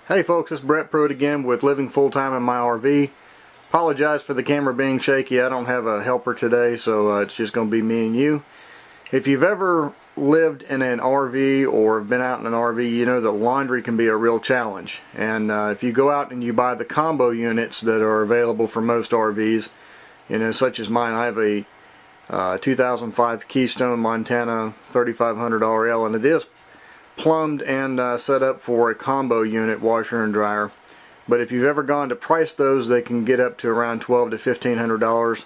Hey folks, it's Brett Pruitt again with Living Full Time in My RV. Apologize for the camera being shaky. I don't have a helper today, so it's just going to be me and you. If you've ever lived in an RV or been out in an RV, you know that laundry can be a real challenge. And if you go out and you buy the combo units that are available for most RVs, you know, such as mine, I have a 2005 Keystone Montana $3,500L, and it is plumbed and set up for a combo unit washer and dryer. But if you've ever gone to price those, they can get up to around $1,200 to $1,500.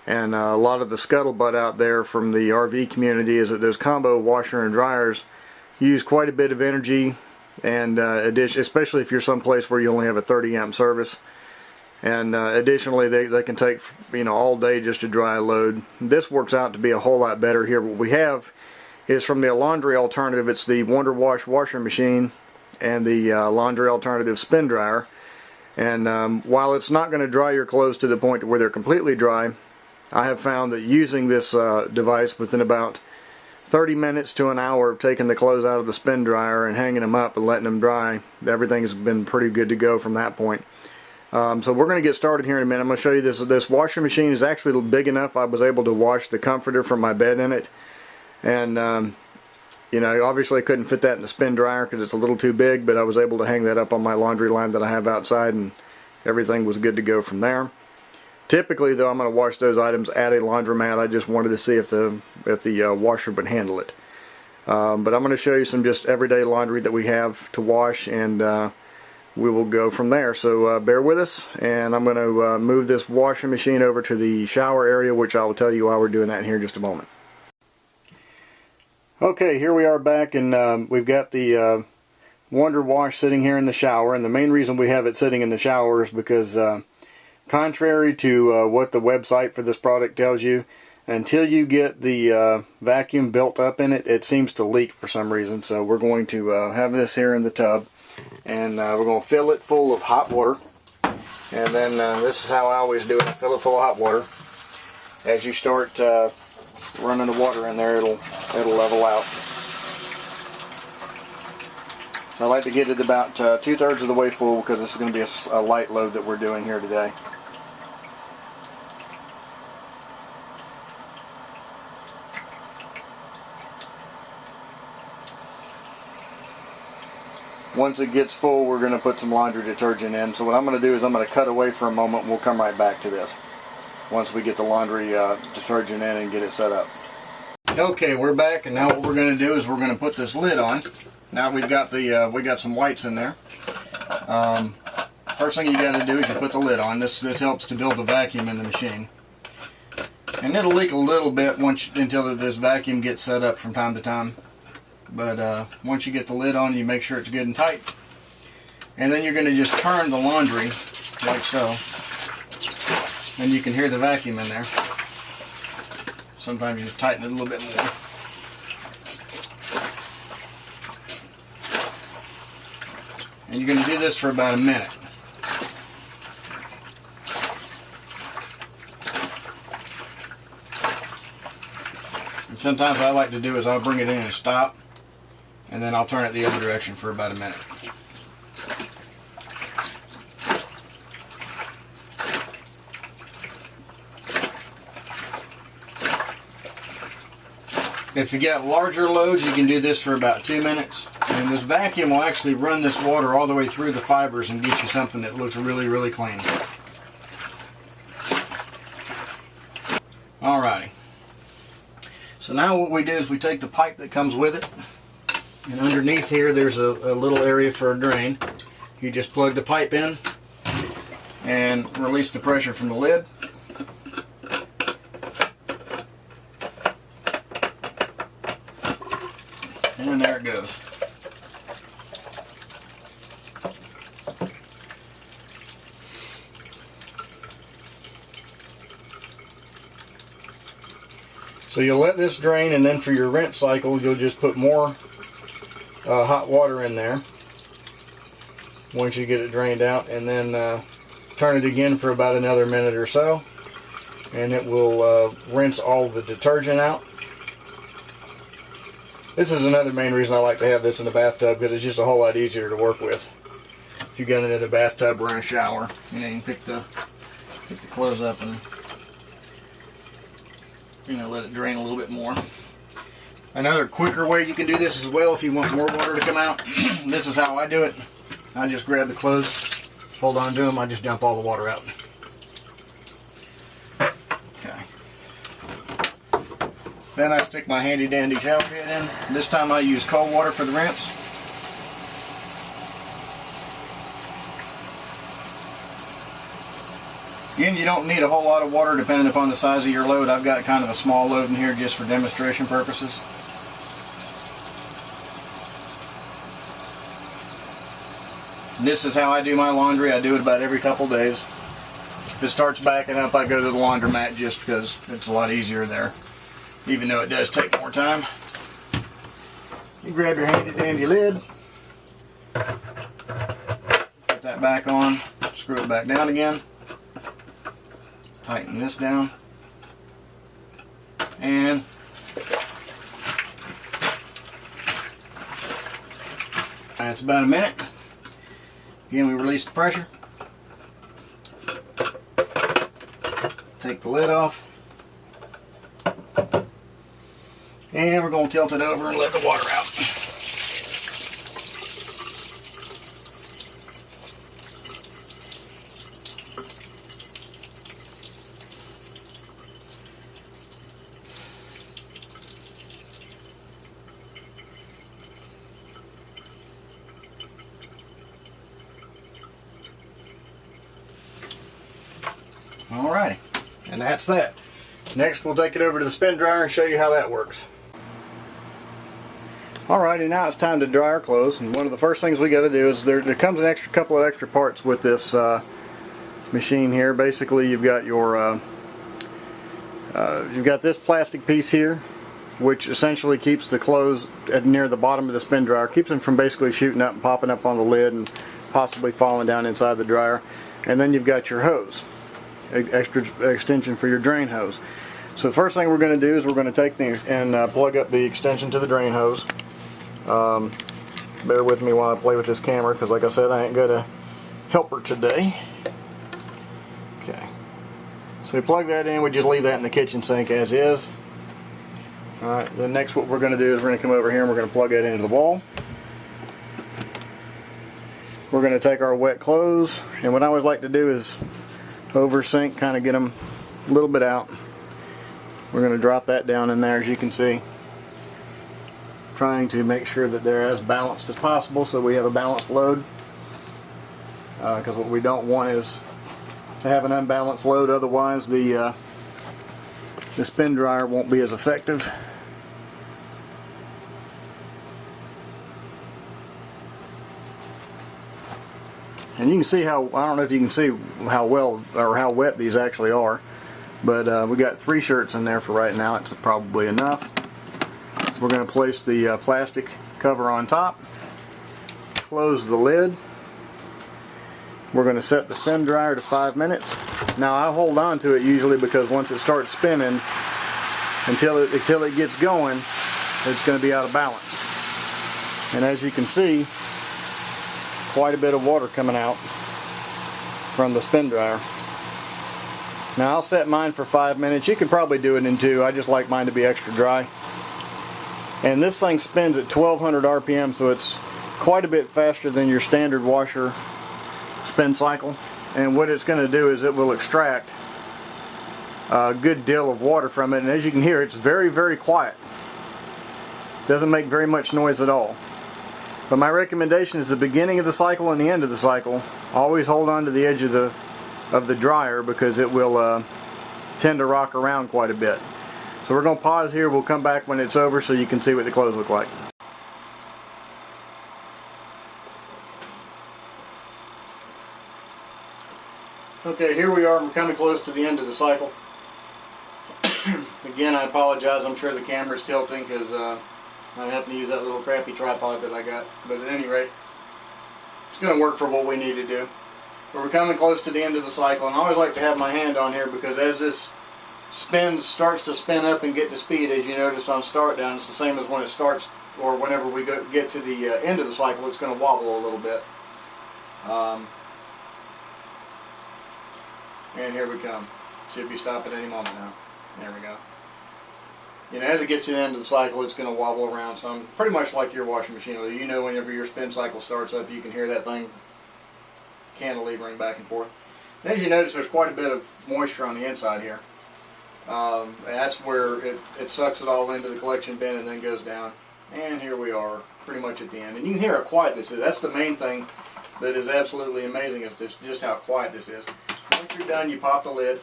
And a lot of the scuttlebutt out there from the RV community is that those combo washer and dryers use quite a bit of energy, and especially if you're someplace where you only have a 30 amp service. And additionally, they can take, you know, all day just to dry a load. This works out to be a whole lot better here. What we have is from the laundry alternative. It's the Wonderwash washer machine and the laundry alternative spin dryer. And while it's not going to dry your clothes to the point where they're completely dry, I have found that using this device within about 30 minutes to an hour of taking the clothes out of the spin dryer and hanging them up and letting them dry, everything's been pretty good to go from that point. So we're going to get started here in a minute. I'm going to show you this washer machine is actually big enough I was able to wash the comforter from my bed in it. And you know, obviously I couldn't fit that in the spin dryer because it's a little too big, but I was able to hang that up on my laundry line that I have outside, and everything was good to go from there. Typically though, I'm going to wash those items at a laundromat. I just wanted to see if the washer would handle it. But I'm going to show you some just everyday laundry that we have to wash, and we will go from there. So bear with us, and I'm going to move this washing machine over to the shower area, which I will tell you why we're doing that in here in just a moment. Okay, here we are back, and we've got the Wonderwash sitting here in the shower. And the main reason we have it sitting in the shower is because contrary to what the website for this product tells you, until you get the vacuum built up in it, it seems to leak for some reason. So we're going to have this here in the tub, and we're going to fill it full of hot water. And then this is how I always do it. I fill it full of hot water. As you start running the water in there, it'll level out. So I like to get it about 2/3 of the way full, because this is going to be a light load that we're doing here today. Once it gets full, we're going to put some laundry detergent in. So what I'm going to do is I'm going to cut away for a moment, and we'll come right back to this once we get the laundry detergent in and get it set up. Okay, we're back, and now what we're going to do is we're going to put this lid on. Now we've got we got some whites in there. First thing you got to do is you put the lid on. This helps to build the vacuum in the machine, and it'll leak a little bit until this vacuum gets set up from time to time. But once you get the lid on, you make sure it's good and tight, and then you're going to just turn the laundry like so, and you can hear the vacuum in there. Sometimes you just tighten it a little bit more. And you're going to do this for about a minute. And sometimes what I like to do is I'll bring it in and stop, and then I'll turn it the other direction for about a minute. If you got larger loads, you can do this for about 2 minutes. And this vacuum will actually run this water all the way through the fibers and get you something that looks really, really clean. Alrighty. So now what we do is we take the pipe that comes with it, and underneath here there's a little area for a drain. You just plug the pipe in and release the pressure from the lid. And there it goes. So you'll let this drain, and then for your rinse cycle you'll just put more hot water in there once you get it drained out, and then turn it again for about another minute or so, and it will rinse all the detergent out. This is another main reason I like to have this in the bathtub, because it's just a whole lot easier to work with. if you got it in a bathtub or in a shower. You know, you can pick the clothes up and, you know, let it drain a little bit more. Another quicker way you can do this as well if you want more water to come out. This is how I do it. I just grab the clothes, hold on to them, I just dump all the water out. Okay. Then I stick my handy dandy shower head in. This time I use cold water for the rinse. Again, you don't need a whole lot of water depending upon the size of your load. I've got kind of a small load in here just for demonstration purposes. This is how I do my laundry. I do it about every couple days. If it starts backing up, I go to the laundromat just because it's a lot easier there, even though it does take more time. You grab your handy dandy lid, put that back on, screw it back down again, tighten this down, and that's about a minute. Again, we release the pressure, take the lid off, and we're going to tilt it over and let the water out. Alrighty, and that's that. Next we'll take it over to the spin dryer and show you how that works. Alrighty, now it's time to dry our clothes, and one of the first things we got to do is there comes an couple of extra parts with this machine here. Basically, you've got your you've got this plastic piece here, which essentially keeps the clothes near the bottom of the spin dryer, keeps them from basically shooting up and popping up on the lid and possibly falling down inside the dryer. And then you've got your hose, extra extension for your drain hose. So the first thing we're going to do is we're going to take and plug up the extension to the drain hose. Bear with me while I play with this camera, because like I said, I ain't got a helper today. Okay, so we plug that in, we just leave that in the kitchen sink as is. Alright, then next what we're going to do is we're going to come over here and we're going to plug that into the wall. We're going to take our wet clothes, and what I always like to do is over sink, kind of get them a little bit out. We're going to drop that down in there, as you can see, trying to make sure that they're as balanced as possible so we have a balanced load, because what we don't want is to have an unbalanced load, otherwise the spin dryer won't be as effective. And you can see how, I don't know if you can see how well or how wet these actually are, but we got 3 shirts in there for right now. It's probably enough. We're going to place the plastic cover on top, close the lid. We're going to set the spin dryer to 5 minutes. Now I hold on to it usually because once it starts spinning, until it gets going, it's going to be out of balance. And as you can see, quite a bit of water coming out from the spin dryer. Now I'll set mine for 5 minutes. You could probably do it in 2. I just like mine to be extra dry. And this thing spins at 1200 RPM, so it's quite a bit faster than your standard washer spin cycle. And what it's going to do is it will extract a good deal of water from it. And as you can hear, it's very, very quiet. Doesn't make very much noise at all. But my recommendation is the beginning of the cycle and the end of the cycle, always hold on to the edge of the dryer, because it will tend to rock around quite a bit. So we're going to pause here. We'll come back when it's over so you can see what the clothes look like. Okay, here we are. We're coming close to the end of the cycle. Again, I apologize. I'm sure the camera's tilting because I'm having to use that little crappy tripod that I got. But at any rate, it's going to work for what we need to do. But we're coming close to the end of the cycle, and I always like to have my hand on here because as this starts to spin up and get to speed, as you noticed on start down, it's the same as when it starts, or whenever we get to the end of the cycle, it's going to wobble a little bit. And here we come. Should be stopping any moment now. There we go. You know, as it gets to the end of the cycle, it's going to wobble around some, pretty much like your washing machine. You know, whenever your spin cycle starts up, you can hear that thing cantilevering back and forth. And as you notice, there's quite a bit of moisture on the inside here. And that's where it sucks it all into the collection bin and then goes down. And here we are, pretty much at the end. And you can hear how quiet this is. That's the main thing that is absolutely amazing, is just how quiet this is. Once you're done, you pop the lid.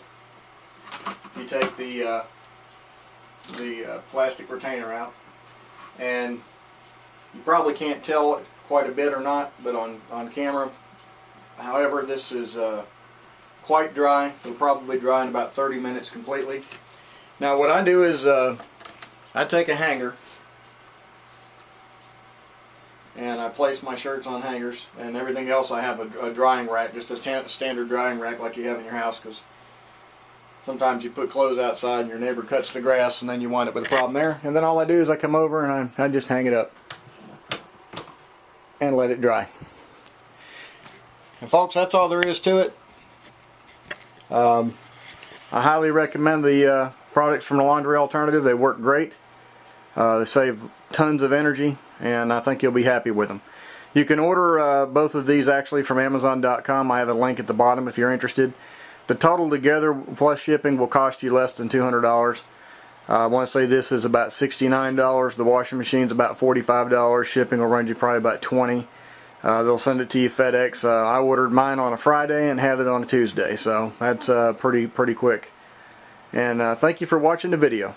You take the plastic retainer out, and you probably can't tell quite a bit or not, but on camera, however, this is quite dry. It'll probably dry in about 30 minutes completely. Now what I do is I take a hanger and I place my shirts on hangers, and everything else I have a drying rack, just a standard drying rack like you have in your house, because sometimes you put clothes outside and your neighbor cuts the grass and then you wind up with a problem there. And then all I do is I come over and I just hang it up and let it dry. And folks, that's all there is to it. I highly recommend the products from the Laundry Alternative. They work great. They save tons of energy, and I think you'll be happy with them. You can order both of these actually from Amazon.com. I have a link at the bottom if you're interested. The total together plus shipping will cost you less than $200. I want to say this is about $69. The washing machine's about $45. Shipping will run you probably about $20. They'll send it to you FedEx. I ordered mine on a Friday and had it on a Tuesday, so that's pretty quick. And thank you for watching the video.